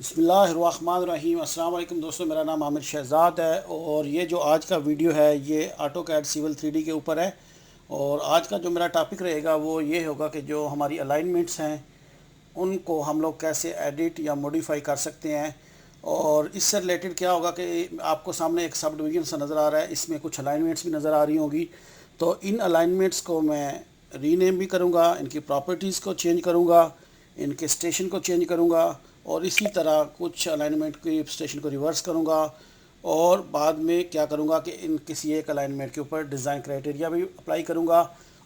बिस्मिल्लाहिर्रहमानिर्रहीम। अस्सलाम वालेकुम दोस्तों, मेरा नाम आमिर शहज़ाद है और ये जो आज का वीडियो है ये ऑटोकैड सिविल 3D के ऊपर है। और आज का जो मेरा टॉपिक रहेगा वो ये होगा कि जो हमारी अलाइनमेंट्स हैं उनको हम लोग कैसे एडिट या मॉडिफाई कर सकते हैं। और इससे रिलेटेड क्या होगा कि आपको सामने एक सब डिवीज़न सा नज़र आ रहा है, इसमें कुछ अलाइनमेंट्स भी नज़र आ रही होंगी। तो इन अलाइनमेंट्स को मैं रीनेम भी करूँगा, इनकी प्रॉपर्टीज़ को चेंज करूँगा, इनके स्टेशन को चेंज करूँगा और इसी तरह कुछ अलाइनमेंट की स्टेशन को रिवर्स करूँगा। और बाद में क्या करूँगा कि इन किसी एक अलाइनमेंट के ऊपर डिज़ाइन क्राइटेरिया भी अप्लाई करूँगा।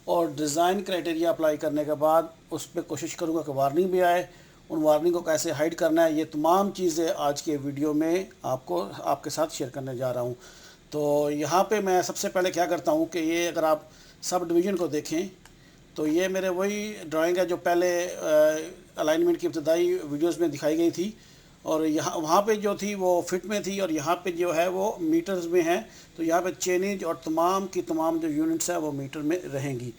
और डिज़ाइन क्राइटेरिया अप्लाई करने के बाद उस पर कोशिश करूँगा कि वार्निंग भी आए। उन वार्निंग को कैसे हाइड करना है, ये तमाम चीज़ें आज के वीडियो में आपके साथ शेयर करने जा रहा हूँ। तो यहाँ पे मैं सबसे पहले क्या करता हूँ कि ये अगर आप सब डिवीज़न को देखें तो ये मेरे वही ड्राइंग है जो पहले अलाइनमेंट की इब्तदाई वीडियोस में दिखाई गई थी। और यहाँ वहाँ पे जो थी वो फिट में थी और यहाँ पे जो है वो मीटर्स में है। तो यहाँ पे चेनेज और तमाम की तमाम जो यूनिट्स है वो मीटर में रहेंगी।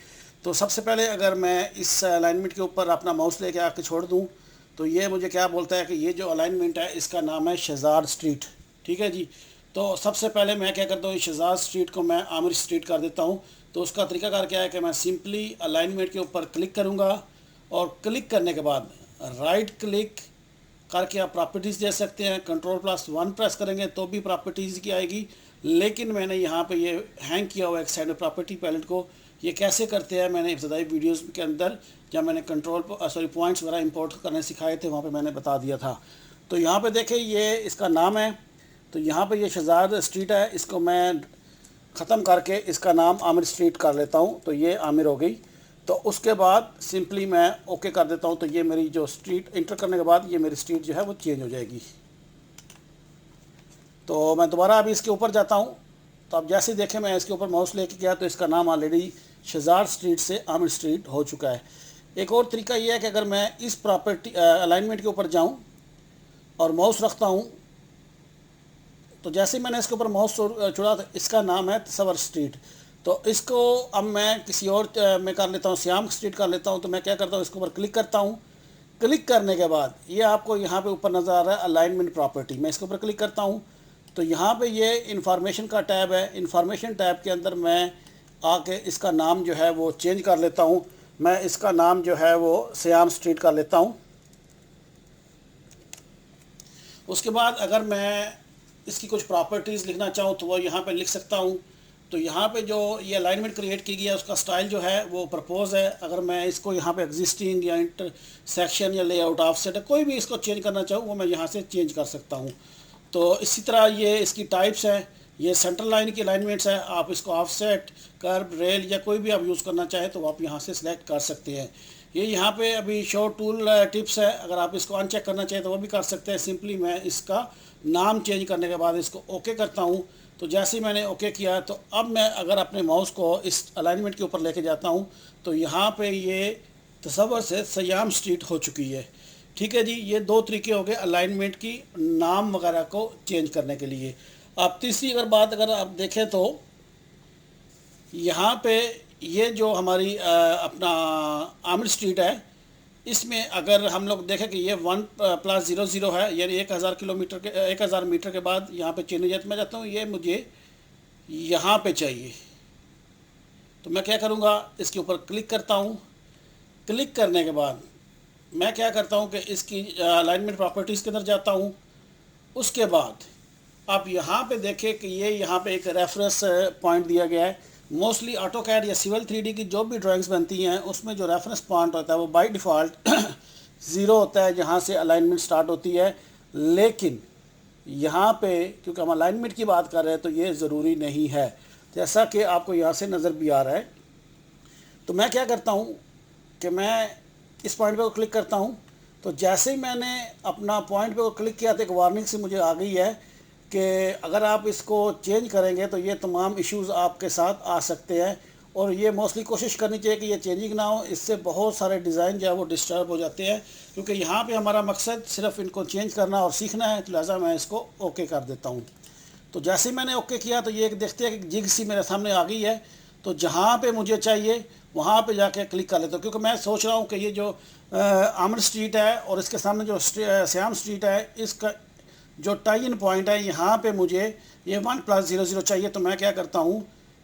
तो सबसे पहले अगर मैं इस अलाइनमेंट के ऊपर अपना माउस लेके आके छोड़ दूँ तो ये मुझे क्या बोलता है कि ये जो अलाइनमेंट है इसका नाम है शहजाद स्ट्रीट। ठीक है जी। तो सबसे पहले मैं क्या करता हूँ, शहजाद स्ट्रीट को मैं आमिर स्ट्रीट कर देता हूँ। तो उसका तरीकाकार क्या है कि मैं सिंपली अलाइनमेंट के ऊपर क्लिक करूँगा और क्लिक करने के बाद राइट क्लिक करके आप प्रॉपर्टीज़ दे सकते हैं। कंट्रोल+1 प्रेस करेंगे तो भी प्रॉपर्टीज़ की आएगी। लेकिन मैंने यहाँ पे ये हैंग किया हुआ एक साइड में प्रॉपर्टी पैलेट को। ये कैसे करते हैं मैंने इब्तदाई वीडियोस के अंदर जब मैंने पॉइंट्स वगैरह इंपोर्ट करने सिखाए थे वहाँ पे मैंने बता दिया था। तो यहाँ पे देखें ये इसका नाम है। तो यहाँ पे ये शहजाद स्ट्रीट है, इसको मैं ख़त्म करके इसका नाम आमिर स्ट्रीट कर लेता हूँ। तो ये आमिर हो गई। तो उसके बाद सिंपली मैं ओके कर देता हूँ। तो ये मेरी जो स्ट्रीट इंटर करने के बाद ये मेरी स्ट्रीट जो है वो चेंज हो जाएगी। तो मैं दोबारा अभी इसके ऊपर जाता हूँ। तो अब जैसे ही देखें मैं इसके ऊपर माउस लेके गया तो इसका नाम ऑलरेडी शहजाद स्ट्रीट से आमिर स्ट्रीट हो चुका है। एक और तरीका ये है कि अगर मैं इस प्रॉपर्टी अलाइनमेंट के ऊपर जाऊँ और माउस रखता हूँ तो जैसे ही मैंने इसके ऊपर माउस छुड़ा तो इसका नाम है तसवर स्ट्रीट। तो इसको अब मैं किसी और में कर लेता हूँ, श्याम स्ट्रीट कर लेता हूँ। तो मैं क्या करता हूँ, इसके ऊपर क्लिक करता हूँ। क्लिक करने के बाद ये आपको यहाँ पे ऊपर नज़र आ रहा है अलाइनमेंट प्रॉपर्टी। मैं इसके ऊपर क्लिक करता हूँ तो यहाँ पे ये इंफॉर्मेशन का टैब है। इंफॉर्मेशन टैब के अंदर मैं आके इसका नाम जो है वो चेंज कर लेता हूँ। मैं इसका नाम जो है वो श्याम स्ट्रीट कर लेता हूँ। उसके बाद अगर मैं इसकी कुछ प्रॉपर्टीज़ लिखना चाहूँ तो वो यहाँ पे लिख सकता हूँ। तो यहाँ पे जो ये अलाइनमेंट क्रिएट की गई है उसका स्टाइल जो है वो प्रपोज है। अगर मैं इसको यहाँ पे एग्जिस्टिंग या इंटरसेक्शन या लेआउट ऑफसेट कोई भी इसको चेंज करना चाहूँ वो मैं यहाँ से चेंज कर सकता हूँ। तो इसी तरह ये इसकी टाइप्स हैं। ये सेंट्रल लाइन की अलाइनमेंट्स है। आप इसको ऑफसेट, कर्व, रेल या कोई भी आप यूज़ करना चाहें तो आप यहाँ से सिलेक्ट कर सकते हैं। ये यहाँ पे अभी शो टूल टिप्स है, अगर आप इसको अनचेक करना चाहें तो वो भी कर सकते हैं। सिंपली मैं इसका नाम चेंज करने के बाद इसको ओके करता हूँ। तो जैसे ही मैंने ओके किया तो अब मैं अगर अपने माउस को इस अलाइनमेंट के ऊपर लेके जाता हूँ तो यहाँ पे ये तसव्वुर से सयाम स्ट्रीट हो चुकी है। ठीक है जी। ये दो तरीके हो गए अलाइनमेंट की नाम वगैरह को चेंज करने के लिए। अब तीसरी अगर आप देखें तो यहाँ पे ये जो हमारी अपना आमिर स्ट्रीट है इसमें अगर हम लोग देखें कि ये 1+00 है, यानी 1000 मीटर के बाद यहाँ पे चेंज हो जाता। मैं चाहता हूँ ये मुझे यहाँ पे चाहिए। तो मैं क्या करूँगा, इसके ऊपर क्लिक करता हूँ। क्लिक करने के बाद मैं क्या करता हूँ कि इसकी अलाइनमेंट प्रॉपर्टीज़ के अंदर जाता हूँ। उसके बाद आप यहाँ पे देखें कि ये यहाँ पे एक रेफरेंस पॉइंट दिया गया है। मोस्टली ऑटोकैड या सिविल 3D की जो भी ड्राइंग्स बनती हैं उसमें जो रेफरेंस पॉइंट होता है वो बाय डिफ़ॉल्ट 0 होता है जहाँ से अलाइनमेंट स्टार्ट होती है। लेकिन यहाँ पे क्योंकि हम अलाइनमेंट की बात कर रहे हैं तो ये ज़रूरी नहीं है, जैसा कि आपको यहाँ से नज़र भी आ रहा है। तो मैं क्या करता हूँ कि मैं इस पॉइंट पे क्लिक करता हूँ। तो जैसे ही मैंने अपना पॉइंट पे क्लिक किया तो एक वार्निंग से मुझे आ गई है कि अगर आप इसको चेंज करेंगे तो ये तमाम इश्यूज़ आपके साथ आ सकते हैं। और ये मोस्टली कोशिश करनी चाहिए कि ये चेंजिंग ना हो, इससे बहुत सारे डिज़ाइन जो है वो डिस्टर्ब हो जाते हैं। क्योंकि यहाँ पे हमारा मकसद सिर्फ इनको चेंज करना और सीखना है, तो लिहाजा मैं इसको ओके कर देता हूँ। तो जैसे ही मैंने ओके किया तो ये देखते हैं कि जिग सी मेरे सामने आ गई है। तो जहाँ पे मुझे चाहिए वहाँ पे जाके क्लिक कर लेता हूँ, क्योंकि मैं सोच रहा हूँ कि ये जो आमर स्ट्रीट है और इसके सामने जो श्याम स्ट्रीट है, इसका जो टाई इन पॉइंट है, यहाँ पे मुझे ये 1+00 चाहिए। तो मैं क्या करता हूँ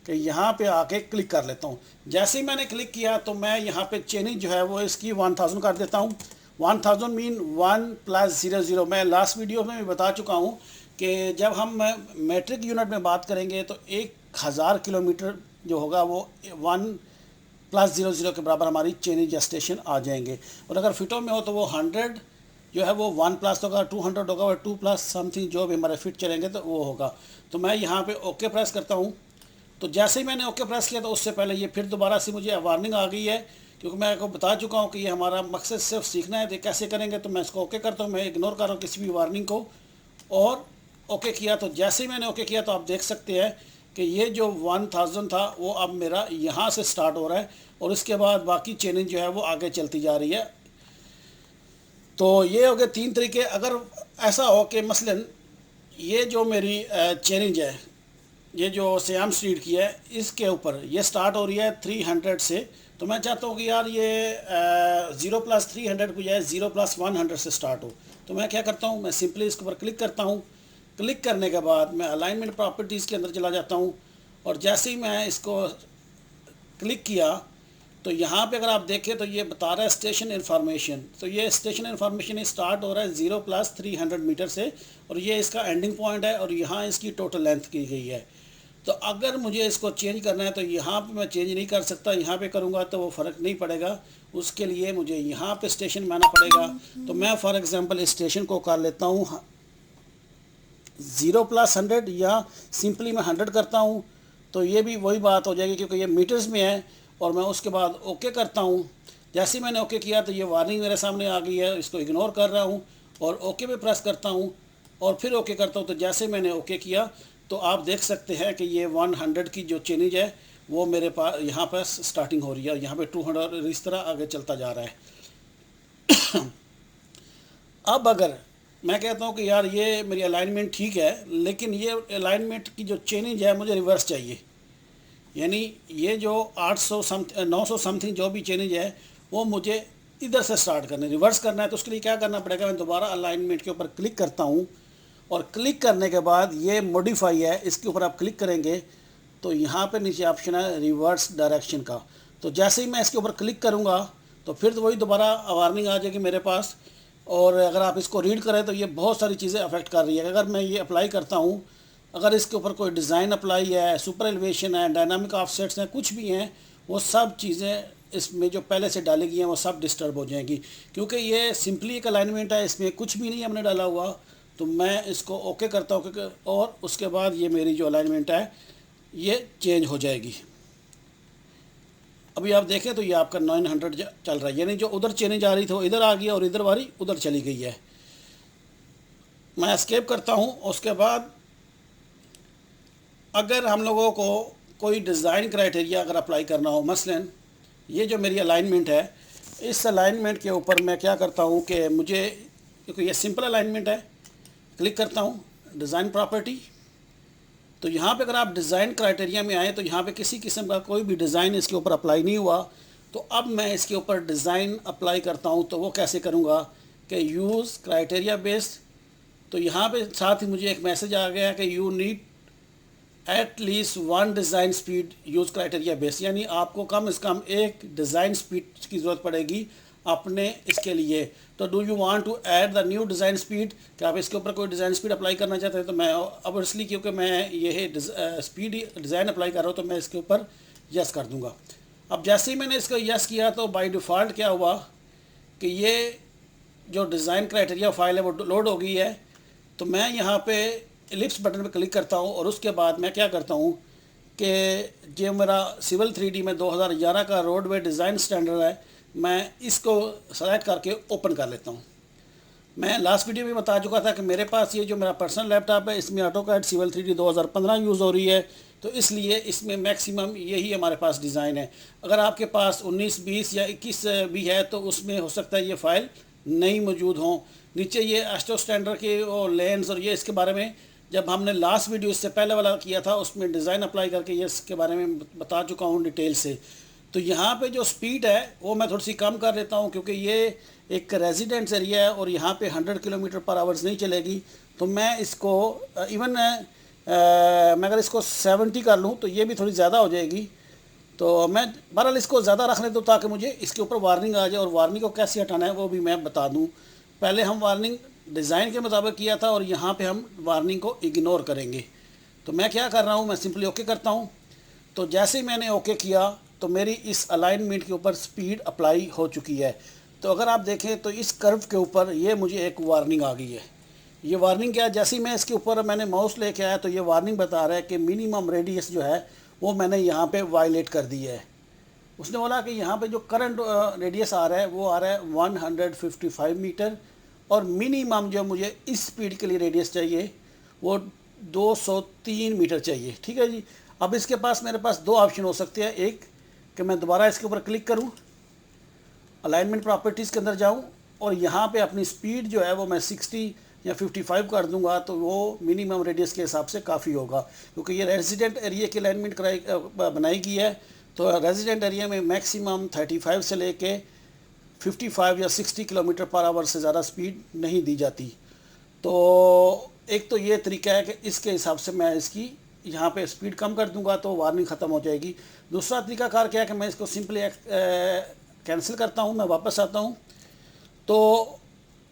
कि यहाँ पे आके क्लिक कर लेता हूँ। जैसे ही मैंने क्लिक किया तो मैं यहाँ पे चेनिंग जो है वो इसकी 1000 कर देता हूँ। 1000 मीन 1+00। मैं लास्ट वीडियो में भी बता चुका हूँ कि जब हम मेट्रिक यूनिट में बात करेंगे तो 1000 किलोमीटर जो होगा वो 1+00 के बराबर हमारी चेनिंग या स्टेशन आ जाएंगे। और अगर फिटों में हो तो वो 100 जो है वो 1+ होगा, 200 होगा और 2+ समथिंग जो भी हमारे फिट चलेंगे तो वो होगा। तो मैं यहाँ पे ओके प्रेस करता हूँ। तो जैसे ही मैंने ओके प्रेस किया तो उससे पहले ये फिर दोबारा से मुझे वार्निंग आ गई है, क्योंकि मैं आपको बता चुका हूँ कि ये हमारा मकसद सिर्फ सीखना है। तो कैसे करेंगे, तो मैं इसको ओके करता हूँ। मैं इग्नोर कर रहा हूँ किसी भी वार्निंग को और ओके किया। तो जैसे ही मैंने ओके किया तो आप देख सकते हैं कि ये जो 1000 था वो अब मेरा यहाँ से स्टार्ट हो रहा है और इसके बाद बाकी चेनिंग जो है वो आगे चलती जा रही है। तो ये हो गए 3 तरीके। अगर ऐसा हो कि मसलन ये जो मेरी चेनिंग है, ये जो श्याम स्ट्रीट की है, इसके ऊपर ये स्टार्ट हो रही है 300 से, तो मैं चाहता हूँ कि यार ये 0+300 की बजाय 0+100 से स्टार्ट हो। तो मैं क्या करता हूँ, मैं सिंपली इसके ऊपर क्लिक करता हूँ। क्लिक करने के बाद मैं अलाइनमेंट प्रॉपर्टीज़ के अंदर चला जाता हूँ और जैसे ही मैं इसको क्लिक किया तो यहाँ पे अगर आप देखें तो ये बता रहा है स्टेशन इन्फॉर्मेशन। तो ये स्टेशन इन्फॉर्मेशन स्टार्ट हो रहा है 0+300 मीटर से और ये इसका एंडिंग पॉइंट है और यहाँ इसकी टोटल लेंथ की गई है। तो अगर मुझे इसको चेंज करना है तो यहाँ पे मैं चेंज नहीं कर सकता, यहाँ पे करूँगा तो वो फ़र्क नहीं पड़ेगा। उसके लिए मुझे यहाँ पे स्टेशन में आना पड़ेगा। तो मैं फॉर एग्ज़ाम्पल इस स्टेशन को कर लेता हूँ 0+100 या सिंपली मैं 100 करता हूँ। तो ये भी वही बात हो जाएगी क्योंकि ये मीटर्स में है। और मैं उसके बाद ओके करता हूँ। जैसे ही मैंने ओके किया तो ये वार्निंग मेरे सामने आ गई है, इसको इग्नोर कर रहा हूँ और ओके पे प्रेस करता हूँ और फिर ओके करता हूँ। तो जैसे मैंने ओके किया तो आप देख सकते हैं कि ये 100 की जो चेंज है वो मेरे पास यहाँ पर स्टार्टिंग हो रही है और यहाँ पे 200 और इस तरह आगे चलता जा रहा है। अब अगर मैं कहता हूँ कि यार ये मेरी अलाइनमेंट ठीक है, लेकिन ये अलाइनमेंट की जो चेंज है मुझे रिवर्स चाहिए, यानी ये जो 900 समथिंग जो भी चेंज है वो मुझे इधर से स्टार्ट करना है, रिवर्स करना है। तो उसके लिए क्या करना पड़ेगा, मैं दोबारा अलाइनमेंट के ऊपर क्लिक करता हूँ और क्लिक करने के बाद ये मॉडिफाई है, इसके ऊपर आप क्लिक करेंगे तो यहाँ पे नीचे ऑप्शन है रिवर्स डायरेक्शन का। तो जैसे ही मैं इसके ऊपर क्लिक करूँगा तो फिर तो वही दोबारा वार्निंग आ जाएगी मेरे पास। और अगर आप इसको रीड करें तो ये बहुत सारी चीज़ें अफेक्ट कर रही है। अगर मैं ये अप्लाई करता हूँ, अगर इसके ऊपर कोई डिज़ाइन अप्लाई है, सुपर एलिवेशन है, डायनामिक ऑफसेट्स हैं, कुछ भी हैं, वो सब चीज़ें इसमें जो पहले से डाली गई हैं वो सब डिस्टर्ब हो जाएंगी, क्योंकि ये सिंपली एक अलाइनमेंट है, इसमें कुछ भी नहीं हमने डाला हुआ। तो मैं इसको ओके करता हूँ क्योंकि और उसके बाद ये मेरी जो अलाइनमेंट है ये चेंज हो जाएगी। अभी आप देखें तो ये आपका 900 चल रहा है, यानी जो उधर चेंज आ रही थी वो इधर आ गई और इधर वाली उधर चली गई है। मैं एस्केप करता हूँ। उसके बाद अगर हम लोगों को कोई डिज़ाइन क्राइटेरिया अगर अप्लाई करना हो, मसलन ये जो मेरी अलाइनमेंट है, इस अलाइनमेंट के ऊपर मैं क्या करता हूँ कि मुझे, क्योंकि ये सिंपल अलाइनमेंट है, क्लिक करता हूँ डिज़ाइन प्रॉपर्टी। तो यहाँ पे अगर आप डिज़ाइन क्राइटेरिया में आए तो यहाँ पे किसी किस्म का कोई भी डिज़ाइन इसके ऊपर अप्लाई नहीं हुआ। तो अब मैं इसके ऊपर डिज़ाइन अप्लाई करता हूँ। तो वो कैसे करूँगा कि यूज़ क्राइटेरिया बेस्ड। तो यहाँ पे साथ ही मुझे एक मैसेज आ गया कि you need at least 1 design speed use criteria base, यानी आपको कम से कम एक डिज़ाइन स्पीड की ज़रूरत पड़ेगी अपने इसके लिए। तो do you want to add the new design speed, कि आप इसके ऊपर कोई डिज़ाइन स्पीड अप्लाई करना चाहते हैं। तो मैं अब इसलिए क्योंकि मैं ये स्पीड डिज़ाइन अप्लाई कर रहा हूँ तो मैं इसके ऊपर यस कर दूँगा। अब जैसे ही मैंने इसको यस किया तो बाय डिफ़ॉल्ट क्या हुआ कि ये जो डिज़ाइन क्राइटेरिया फाइल है वो लोड हो गई है। तो मैं यहाँ पे एलिप्स बटन पे क्लिक करता हूँ और उसके बाद मैं क्या करता हूँ कि जो मेरा सिविल 3D में 2011 का रोडवे डिज़ाइन स्टैंडर्ड है, मैं इसको सेलेक्ट करके ओपन कर लेता हूँ। मैं लास्ट वीडियो में बता चुका था कि मेरे पास ये जो मेरा पर्सनल लैपटॉप है इसमें ऑटोकैड सिविल 3D 2015 यूज़ हो रही है, तो इसलिए इसमें मैक्सिमम यही हमारे पास डिज़ाइन है। अगर आपके पास 19, 20 या 21 भी है तो उसमें हो सकता है ये फ़ाइल नहीं मौजूद हों। नीचे ये एस्टो स्टैंडर्ड के और लेंस और ये इसके बारे में जब हमने लास्ट वीडियो इससे पहले वाला किया था उसमें डिज़ाइन अप्लाई करके ये इसके बारे में बता चुका हूँ डिटेल से। तो यहाँ पे जो स्पीड है वो मैं थोड़ी सी कम कर लेता हूँ, क्योंकि ये एक रेजिडेंस एरिया है और यहाँ पे 100 किलोमीटर पर आवर्स नहीं चलेगी। तो मैं इसको इवन मैं अगर इसको 70 कर लूँ तो ये भी थोड़ी ज़्यादा हो जाएगी। तो मैं बहरहाल इसको ज़्यादा रख लेता हूँ ताकि मुझे इसके ऊपर वार्निंग आ जाए, और वार्निंग को कैसे हटाना है वो भी मैं बता दूँ। पहले हम वार्निंग डिज़ाइन के मुताबिक किया था और यहाँ पे हम वार्निंग को इग्नोर करेंगे। तो मैं क्या कर रहा हूँ, मैं सिंपली ओके करता हूँ। तो जैसे ही मैंने ओके किया तो मेरी इस अलाइनमेंट के ऊपर स्पीड अप्लाई हो चुकी है। तो अगर आप देखें तो इस कर्व के ऊपर ये मुझे एक वार्निंग आ गई है। ये वार्निंग क्या है, जैसे ही मैं इसके ऊपर मैंने माउस लेके आया तो ये वार्निंग बता रहा है कि मिनिमम रेडियस जो है वो मैंने यहाँ पे वायलेट कर दी है। उसने बोला कि यहाँ पे जो करंट रेडियस आ रहा है वो आ रहा है 155 मीटर, और मिनिमम जो मुझे इस स्पीड के लिए रेडियस चाहिए वो 203 मीटर चाहिए। ठीक है जी। अब इसके पास मेरे पास दो ऑप्शन हो सकते हैं, एक कि मैं दोबारा इसके ऊपर क्लिक करूं, अलाइनमेंट प्रॉपर्टीज़ के अंदर जाऊं और यहाँ पे अपनी स्पीड जो है वो मैं 60 या 55 कर दूंगा, तो वो मिनिमम रेडियस के हिसाब से काफ़ी होगा, क्योंकि ये रेजिडेंट एरिया की अलाइनमेंट बनाई गई है। तो रेजिडेंट एरिया में मैक्सिमम 35 से लेके 55 या 60 किलोमीटर पर आवर से ज़्यादा स्पीड नहीं दी जाती। तो एक तो ये तरीका है कि इसके हिसाब से मैं इसकी यहाँ पे स्पीड कम कर दूंगा तो वार्निंग ख़त्म हो जाएगी। दूसरा तरीकाकार क्या है कि मैं इसको सिंपली कैंसिल करता हूँ, मैं वापस आता हूँ। तो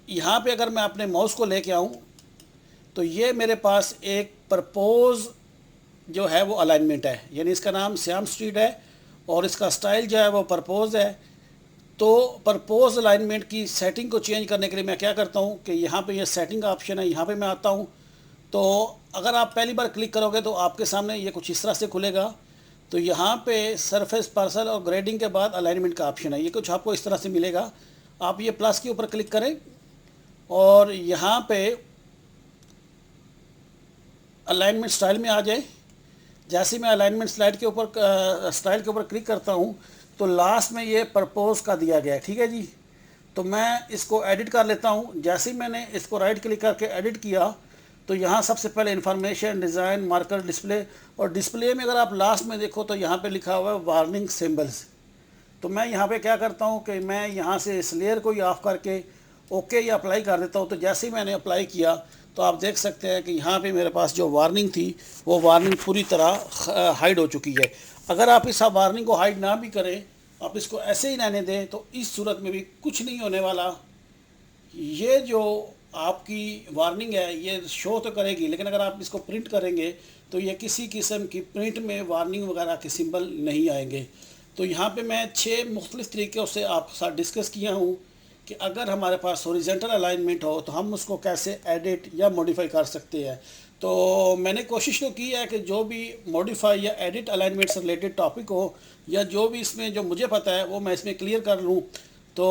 यहाँ पे अगर मैं अपने माउस को लेके आऊँ तो ये मेरे पास एक प्रपोज जो है वो अलाइनमेंट है, यानी इसका नाम श्याम स्ट्रीट है और इसका स्टाइल जो है वो प्रपोज है। तो प्रपोज अलाइनमेंट की सेटिंग को चेंज करने के लिए मैं क्या करता हूँ कि यहाँ पे ये सेटिंग का ऑप्शन है, यहाँ पे मैं आता हूँ। तो अगर आप पहली बार क्लिक करोगे तो आपके सामने ये कुछ इस तरह से खुलेगा। तो यहाँ पे सरफेस पार्सल और ग्रेडिंग के बाद अलाइनमेंट का ऑप्शन है, ये कुछ आपको इस तरह से मिलेगा। आप ये प्लस के ऊपर क्लिक करें और यहाँ पे अलाइनमेंट स्टाइल में आ जाए। जैसे मैं अलाइनमेंट स्टाइल के ऊपर क्लिक करता हूँ तो लास्ट में ये प्रपोज का दिया गया है। ठीक है जी। तो मैं इसको एडिट कर लेता हूँ। जैसे ही मैंने इसको राइट क्लिक करके एडिट किया तो यहाँ सबसे पहले इन्फॉर्मेशन, डिज़ाइन, मार्कर, डिस्प्ले, और डिस्प्ले में अगर आप लास्ट में देखो तो यहाँ पे लिखा हुआ है वार्निंग सिंबल्स। तो मैं यहाँ पे क्या करता हूँ कि मैं यहाँ से इस लेयर को ही ऑफ करके ओके या अप्लाई कर देता हूँ। तो जैसे ही मैंने अप्लाई किया तो आप देख सकते हैं कि यहाँ पे मेरे पास जो वार्निंग थी वो वार्निंग पूरी तरह हाइड हो चुकी है। अगर आप इस वार्निंग को हाइड ना भी करें, आप इसको ऐसे ही रहने दें, तो इस सूरत में भी कुछ नहीं होने वाला। ये जो आपकी वार्निंग है ये शो तो करेगी, लेकिन अगर आप इसको प्रिंट करेंगे तो ये किसी किस्म की प्रिंट में वार्निंग वगैरह के सिंबल नहीं आएंगे। तो यहाँ पे मैं 6 मुख्तलिफ़ तरीक़ों से आपके साथ डिस्कस किया हूँ कि अगर हमारे पास हॉरिजॉन्टल अलाइनमेंट हो तो हम उसको कैसे एडिट या मॉडिफाई कर सकते हैं। तो मैंने कोशिश तो की है कि जो भी मॉडिफाई या एडिट अलाइनमेंट से रिलेटेड टॉपिक हो या जो भी इसमें जो मुझे पता है वो मैं इसमें क्लियर कर लूँ। तो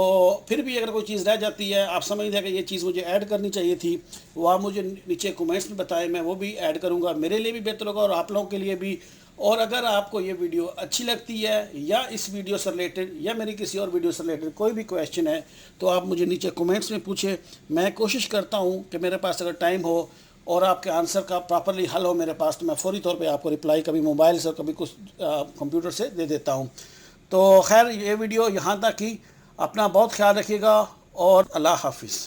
फिर भी अगर कोई चीज़ रह जाती है, आप समझते हैं कि ये चीज़ मुझे ऐड करनी चाहिए थी, वो आप मुझे नीचे कमेंट्स में बताएं, मैं वो भी ऐड करूँगा। मेरे लिए भी बेहतर होगा और आप लोगों के लिए भी। और अगर आपको ये वीडियो अच्छी लगती है या इस वीडियो से रिलेटेड या मेरी किसी और वीडियो से रिलेटेड कोई भी क्वेश्चन है तो आप मुझे नीचे कमेंट्स में पूछें। मैं कोशिश करता हूँ कि मेरे पास अगर टाइम हो और आपके आंसर का प्रॉपरली हल हो मेरे पास, तो मैं फौरी तौर पे आपको रिप्लाई कभी मोबाइल से, कभी कुछ कंप्यूटर से दे देता हूँ। तो खैर ये वीडियो यहाँ तक ही। अपना बहुत ख्याल रखिएगा और अल्लाह हाफिज़।